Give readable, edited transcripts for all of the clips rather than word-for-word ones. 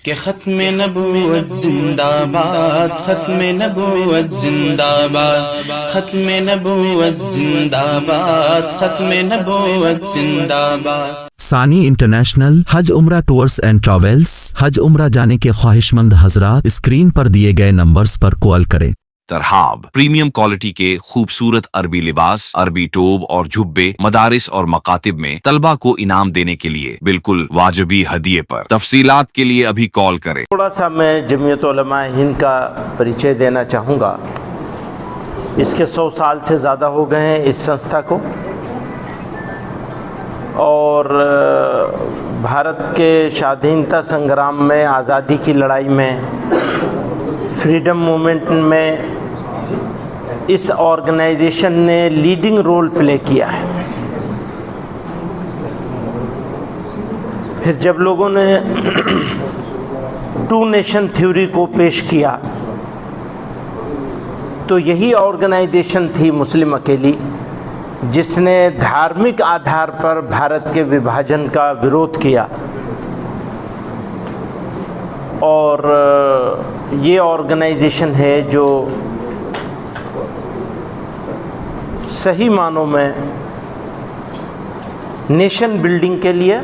कि खत्म नबूवत जिंदाबाद, खत्म नबूवत जिंदाबाद, खत्म नबूवत जिंदाबाद, खत्म नबूवत जिंदाबाद। सानी इंटरनेशनल हज उम्रा टूर्स एंड ट्रैवल्स। हज उम्रा जाने के ख्वाहिशमंद हजरात स्क्रीन पर दिए गए नंबर्स पर कॉल करें। तरहाब प्रीमियम क्वालिटी के खूबसूरत अरबी लिबास, अरबी टोब और जुब्बे मदारिस और मकातिब में तलबा को इनाम देने के लिए बिल्कुल वाजिबी हदिये पर। तफसीलात के लिए अभी कॉल करें। थोड़ा सा मैं जमीयत उलमा हिंद का परिचय देना चाहूँगा। इसके 100 साल से ज़्यादा हो गए हैं इस संस्था को, और भारत के स्वाधीनता संग्राम में, आज़ादी की लड़ाई में, फ्रीडम मूवमेंट में इस ऑर्गेनाइजेशन ने लीडिंग रोल प्ले किया है। फिर जब लोगों ने टू नेशन थ्योरी को पेश किया तो यही ऑर्गेनाइजेशन थी मुस्लिम अकेली जिसने धार्मिक आधार पर भारत के विभाजन का विरोध किया, और ये ऑर्गेनाइजेशन है जो सही मानों में नेशन बिल्डिंग के लिए,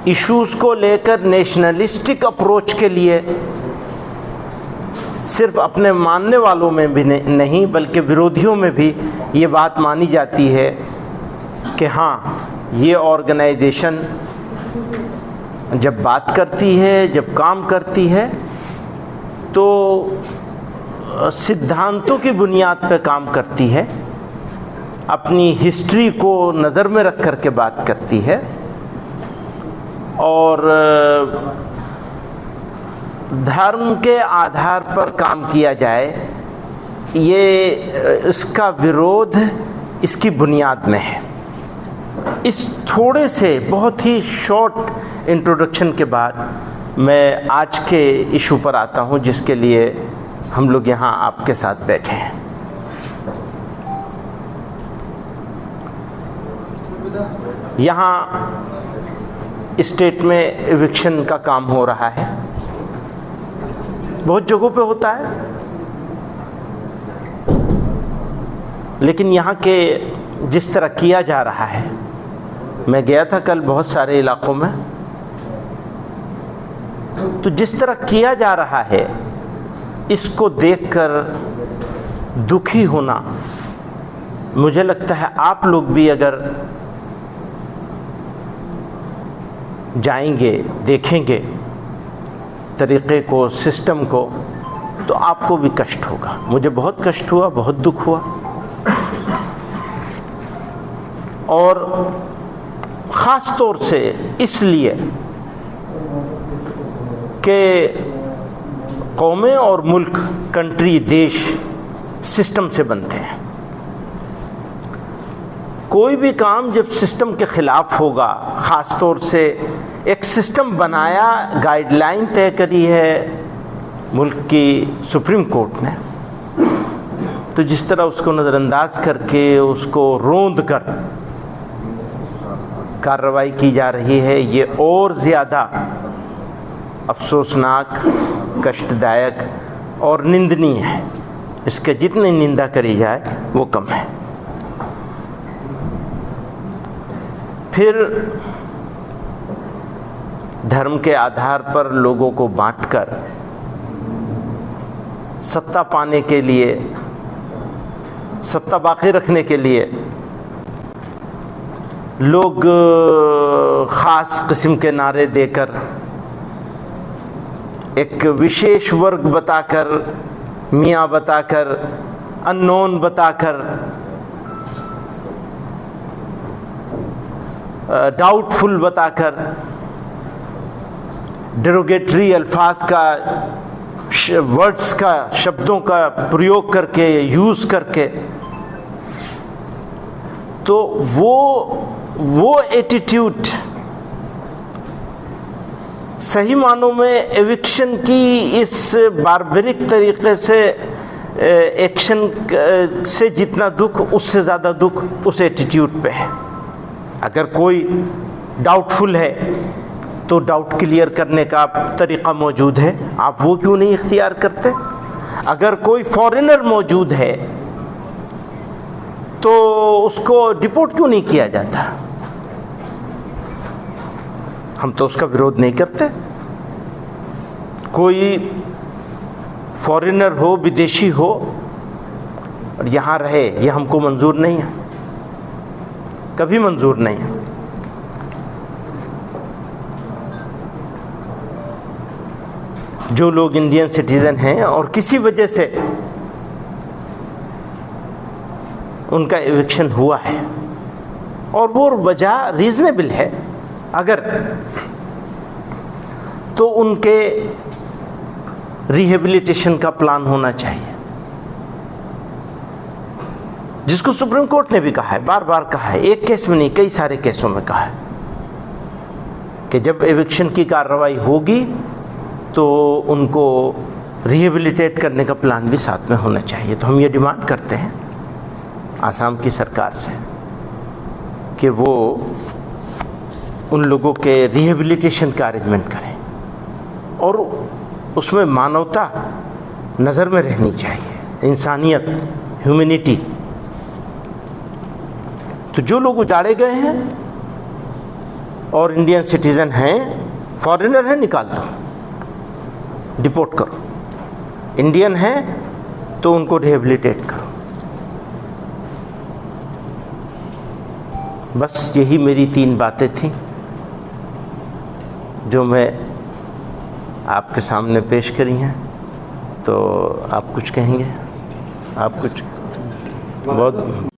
इश्यूज़ को लेकर नेशनलिस्टिक अप्रोच के लिए सिर्फ अपने मानने वालों में भी नहीं बल्कि विरोधियों में भी ये बात मानी जाती है कि हाँ, ये ऑर्गेनाइजेशन जब बात करती है, जब काम करती है तो सिद्धांतों की बुनियाद पर काम करती है, अपनी हिस्ट्री को नज़र में रख कर के बात करती है, और धर्म के आधार पर काम किया जाए, ये इसका विरोध इसकी बुनियाद में है। इस थोड़े से बहुत ही शॉर्ट इंट्रोडक्शन के बाद मैं आज के इशू पर आता हूं जिसके लिए हम लोग यहाँ आपके साथ बैठे हैं। यहाँ स्टेट में एविक्शन का काम हो रहा है, बहुत जगहों पे होता है, लेकिन यहाँ के जिस तरह किया जा रहा है, मैं गया था कल बहुत सारे इलाकों में, तो जिस तरह किया जा रहा है इसको देखकर दुखी होना, मुझे लगता है आप लोग भी अगर जाएंगे, देखेंगे तरीक़े को, सिस्टम को, तो आपको भी कष्ट होगा। मुझे बहुत कष्ट हुआ, बहुत दुख हुआ, और ख़ास तौर से इसलिए कि कौमें और मुल्क, कंट्री, देश सिस्टम से बनते हैं। कोई भी काम जब सिस्टम के ख़िलाफ़ होगा, ख़ास तौर से एक सिस्टम बनाया, गाइडलाइन तय करी है मुल्क की सुप्रीम कोर्ट ने, तो जिस तरह उसको नज़रअंदाज करके, उसको रोंद कर कार्रवाई की जा रही है, ये और ज़्यादा अफसोसनाक, कष्टदायक और निंदनीय है। इसके जितनी निंदा करी जाए वो कम है। फिर धर्म के आधार पर लोगों को बांटकर सत्ता पाने के लिए, सत्ता बाकी रखने के लिए लोग ख़ास किस्म के नारे देकर, एक विशेष वर्ग बताकर, मियाँ बताकर, अननोन बताकर, डाउटफुल बताकर, डेरोगेटरी अल्फाज का, वर्ड्स का, शब्दों का प्रयोग करके, यूज़ करके, तो वो एटीट्यूड सही मानों में एविक्शन की इस बारबरिक तरीक़े से एक्शन से जितना दुख, उससे ज़्यादा दुख उस एटीट्यूड पे है। अगर कोई डाउटफुल है तो डाउट क्लियर करने का तरीक़ा मौजूद है, आप वो क्यों नहीं इख्तियार करते? अगर कोई फॉरेनर मौजूद है तो उसको डिपोर्ट क्यों नहीं किया जाता? हम तो उसका विरोध नहीं करते। कोई फॉरेनर हो, विदेशी हो और यहाँ रहे, ये हमको मंजूर नहीं है, कभी मंजूर नहीं है। जो लोग इंडियन सिटीजन हैं और किसी वजह से उनका एविक्शन हुआ है और वो वजह रीजनेबल है अगर, तो उनके रिहेबिलिटेशन का प्लान होना चाहिए, जिसको सुप्रीम कोर्ट ने भी कहा है, बार बार कहा है, एक केस में नहीं कई सारे केसों में कहा है कि जब एविक्शन की कार्रवाई होगी तो उनको रिहेबिलिटेट करने का प्लान भी साथ में होना चाहिए। तो हम ये डिमांड करते हैं आसाम की सरकार से कि वो उन लोगों के रिहेबिलिटेशन का अरेंजमेंट करें और उसमें मानवता नज़र में रहनी चाहिए, इंसानियत, ह्यूमैनिटी। तो जो लोग उजाड़े गए हैं और इंडियन सिटीज़न हैं, फॉरेनर हैं, निकाल दो, डिपोर्ट करो। इंडियन हैं तो उनको रिहेबिलिटेट करो। बस यही मेरी 3 बातें थीं जो मैं आपके सामने पेश करी हैं। तो आप कुछ कहेंगे? आप कुछ बहुत